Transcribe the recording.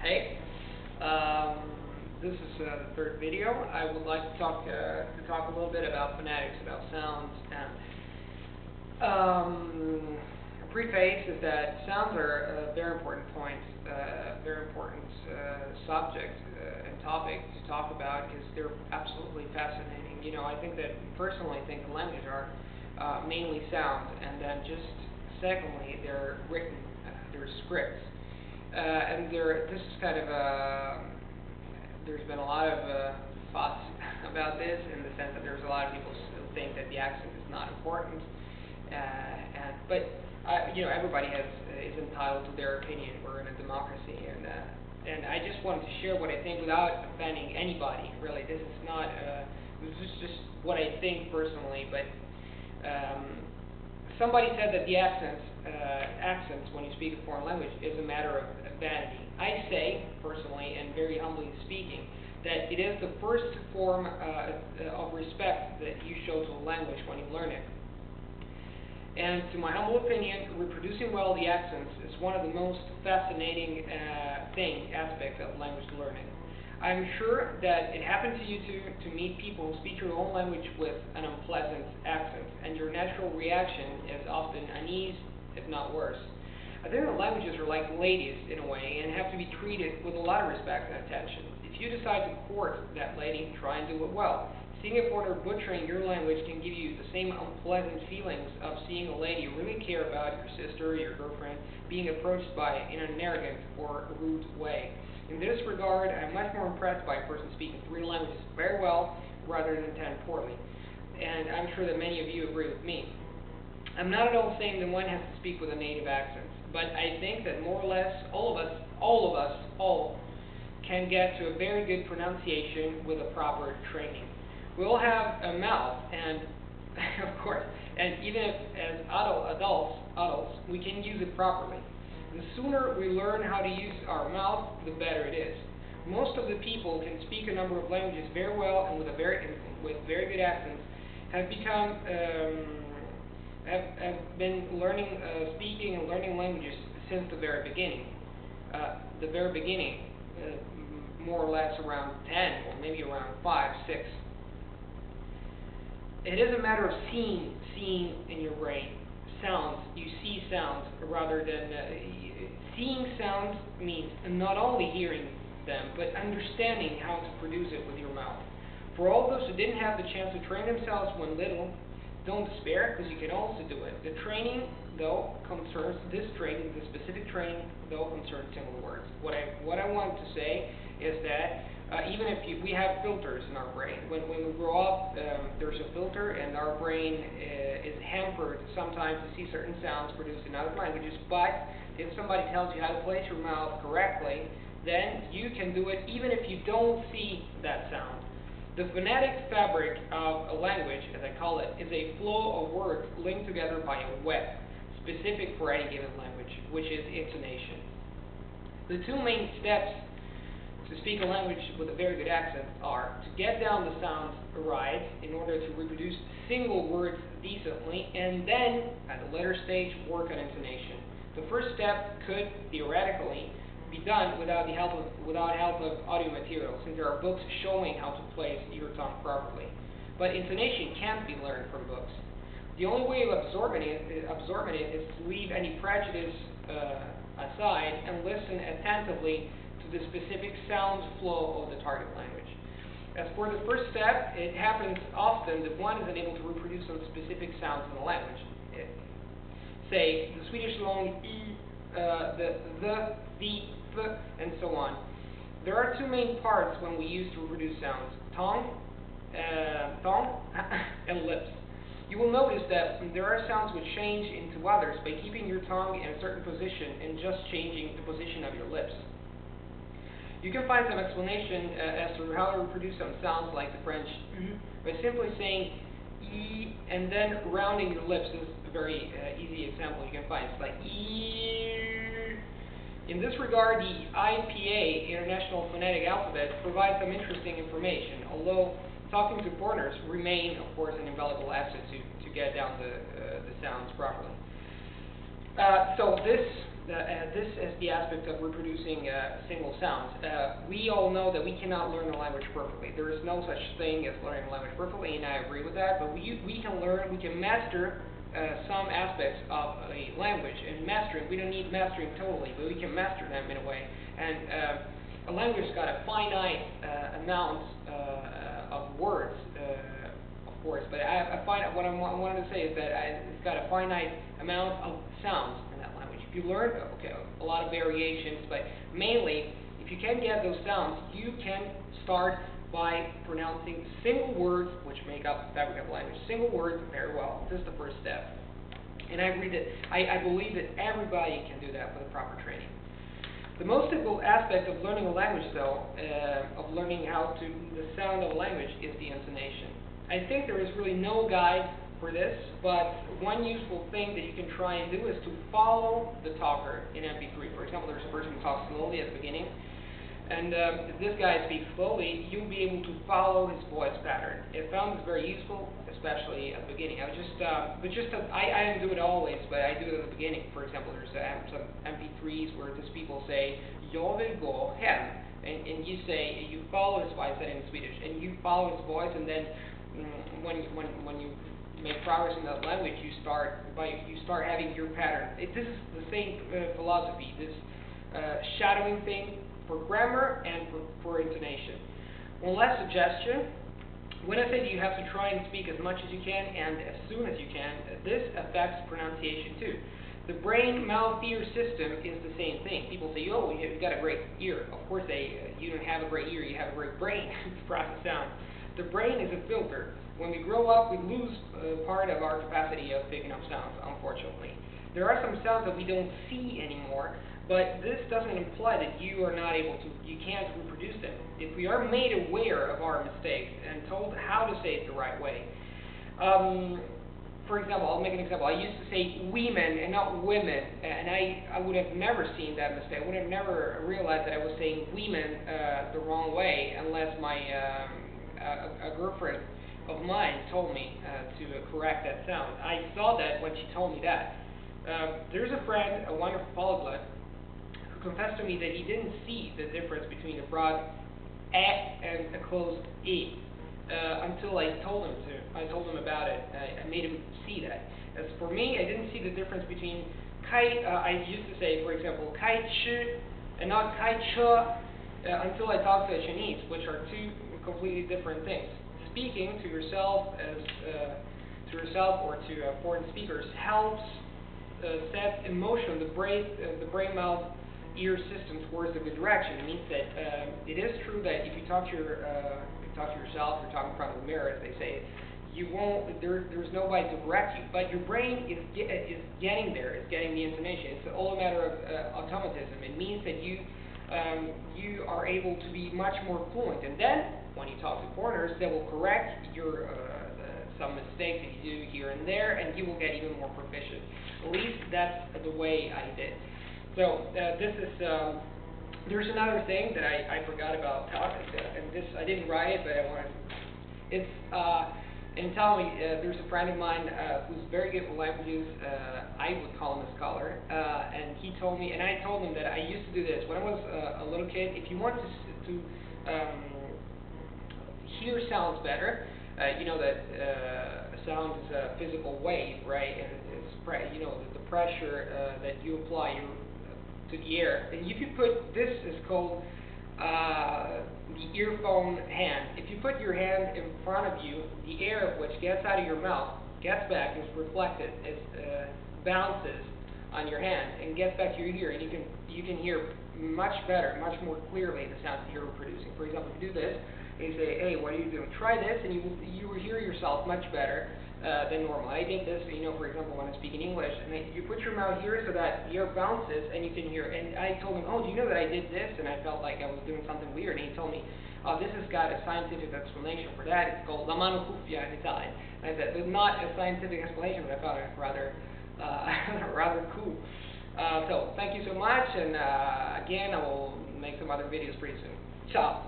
Hey, this is the third video. I would like to talk a little bit about phonetics, about sounds, and a preface is that sounds are a very important point, very important subject and topic to talk about because they're absolutely fascinating. You know, I think that personally, I think the language are mainly sounds, and then just secondly, they're written, they're scripts. And this is kind of there's been a lot of fuss about this in the sense that there's a lot of people still think that the accent is not important, but you know, everybody is entitled to their opinion. We're in a democracy, and I just wanted to share what I think without offending anybody. Really, this is not this is just what I think personally, but. Somebody said that the accents when you speak a foreign language is a matter of vanity. I say, personally, and very humbly speaking, that it is the first form of respect that you show to a language when you learn it. And to my humble opinion, reproducing well the accents is one of the most fascinating aspects of language learning. I'm sure that it happened to you too to meet people who speak your own language with an unpleasant accent, and your natural reaction is often unease, if not worse. I think that languages are like ladies in a way and have to be treated with a lot of respect and attention. If you decide to court that lady, try and do it well. Seeing a foreigner butchering your language can give you the same unpleasant feelings of seeing a lady you really care about, your sister, your girlfriend, being approached by in an arrogant or rude way. In this regard, I'm much more impressed by a person speaking 3 languages very well rather than 10 poorly. And I'm sure that many of you agree with me. I'm not at all saying that one has to speak with a native accent, but I think that more or less all of us can get to a very good pronunciation with a proper training. We all have a mouth, and of course, and even if as adults, we can use it properly. The sooner we learn how to use our mouth, the better it is. Most of the people can speak a number of languages very well and with very good accents have been learning speaking and learning languages since the very beginning. More or less around 10 or maybe around 5, 6. It is a matter of seeing in your brain. Sounds, you see sounds rather than seeing sounds means not only hearing them but understanding how to produce it with your mouth. For all those who didn't have the chance to train themselves when little, don't despair, because you can also do it. The training, though, concerns the specific training, though, concerns similar words. What I want to say is that even if we have filters in our brain, when we grow up, there's a filter, and our brain is hampered sometimes to see certain sounds produced in other languages. But if somebody tells you how to place your mouth correctly, then you can do it even if you don't see that sound. The phonetic fabric of a language, as I call it, is a flow of words linked together by a web, specific for any given language, which is intonation. The 2 main steps to speak a language with a very good accent are to get down the sounds right in order to reproduce single words decently, and then, at the later stage, work on intonation. The first step could, theoretically, be done without help of audio material, since there are books showing how to place your tongue properly. But intonation can't be learned from books. The only way of absorbing it is to leave any prejudice aside and listen attentively to the specific sound flow of the target language. As for the first step, it happens often that one is unable to reproduce some specific sounds in the language. Say, the Swedish long e, the, and so on. There are 2 main parts when we use to reproduce sounds: tongue, and lips. You will notice that there are sounds which change into others by keeping your tongue in a certain position and just changing the position of your lips. You can find some explanation as to how to reproduce some sounds like the French by simply saying e and then rounding your lips. Is a very easy example you can find. It's like e. In this regard, the IPA, International Phonetic Alphabet, provides some interesting information, although talking to foreigners remain, of course, an invaluable asset to get down the sounds properly. So this this is the aspect of reproducing single sounds. We all know that we cannot learn a language perfectly. There is no such thing as learning a language perfectly, and I agree with that. But we can master some aspects of a language. And mastering, we don't need mastering totally, but we can master them in a way. And a language's got a finite amount of words, of course. But what I wanted to say is that it's got a finite amount of sounds in that language. If you learn, okay, a lot of variations, but mainly, if you can get those sounds, you can start by pronouncing single words, which make up the fabric of the language. Single words very well. This is the first step. And I believe that everybody can do that with the proper training. The most difficult aspect of learning a language, though, of learning the sound of a language, is the intonation. I think there is really no guide for this, but one useful thing that you can try and do is to follow the talker in MP3. For example, there's a person who talks slowly at the beginning, and if this guy speaks slowly, you'll be able to follow his voice pattern. I found this very useful, especially at the beginning. I don't do it always, but I do it at the beginning. For example, there's some MP3s where these people say "Jag vill gå hem," and you follow his voice. I said in Swedish, and you follow his voice, and then when you make progress in that language, you start having your pattern. This is the same philosophy. This shadowing thing for grammar and for intonation. One last suggestion. When I say that you have to try and speak as much as you can and as soon as you can, this affects pronunciation too. The brain-mouth-ear system is the same thing. People say, "Oh, you've got a great ear." Of course, you don't have a great ear. You have a great brain to process sound. The brain is a filter. When we grow up, we lose part of our capacity of picking up sounds, unfortunately. There are some sounds that we don't see anymore, but this doesn't imply that you can't reproduce them. If we are made aware of our mistakes and told how to say it the right way. For example, I'll make an example. I used to say women and not women, and I would have never seen that mistake. I would have never realized that I was saying women the wrong way unless a girlfriend of mine told me to correct that sound. I saw that when she told me that. There's a friend, a wonderful polyglot, who confessed to me that he didn't see the difference between a broad and a closed e until I told him to. I told him about it. I made him see that. As for me, I didn't see the difference between kai. I used to say, for example, kai chi and not kai cha until I talked to a Chinese, which are two completely different things. Speaking to yourself or to foreign speakers helps set in motion the brain-mouth-ear system towards a good direction. It means that it is true that if you talk to yourself, you're talking in front of the mirror, as they say, there's nobody to direct you, but your brain is getting there. It's getting the intonation. It's all a matter of automatism. It means that you are able to be much more fluent, and then when you talk to foreigners, they will correct some mistakes that you do here and there, and you will get even more proficient. At least that's the way I did. So there's another thing that I forgot about talking, and this I didn't write it, but I wanted. It's in Italy. There's a friend of mine who's very good with languages. I would call him a scholar, and he told me, and I told him that I used to do this when I was a little kid. If you want to hear sounds better, you know that a sound is a physical wave, right? And it's the pressure that you apply to the air. And if you put this is called the earphone hand. If you put your hand in front of you, the air which gets out of your mouth gets back, is reflected, bounces on your hand and gets back to your ear, and you can hear much better, much more clearly the sounds that you're producing. For example, if you do this, and you say, "Hey, what are you doing?" Try this, and you will hear yourself much better than normal. I think this, for example, when I speak in English, and you put your mouth here so that the air bounces, and you can hear. And I told him, "Oh, do you know that I did this?" And I felt like I was doing something weird. And he told me, "Oh, this has got a scientific explanation for that. It's called la mano cuffia in Italian." And I said, "There's not a scientific explanation, but I found it rather cool." So thank you so much, and again, I will make some other videos pretty soon. Ciao.